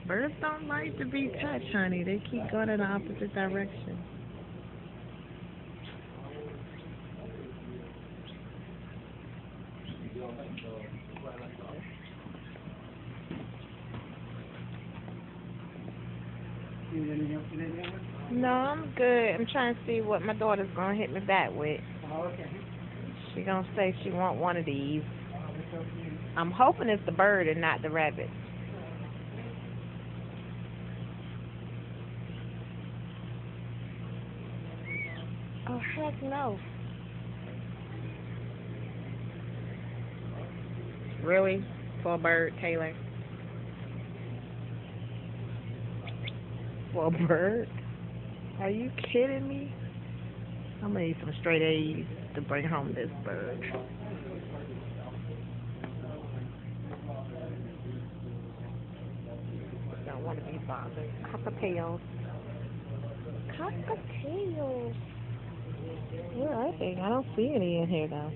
Birds don't like to be touched, honey. They keep going in the opposite direction. No, I'm good. I'm trying to see what my daughter's gonna hit me back with. She gonna say she want one of these. I'm hoping it's the bird and not the rabbit. Oh heck no! Really? For a bird, Taylor? For a bird? Are you kidding me? I'm gonna need some straight A's to bring home this bird. Don't want to be bothered. Cockatiels. Cockatiels. Where are they? I don't see any in here though.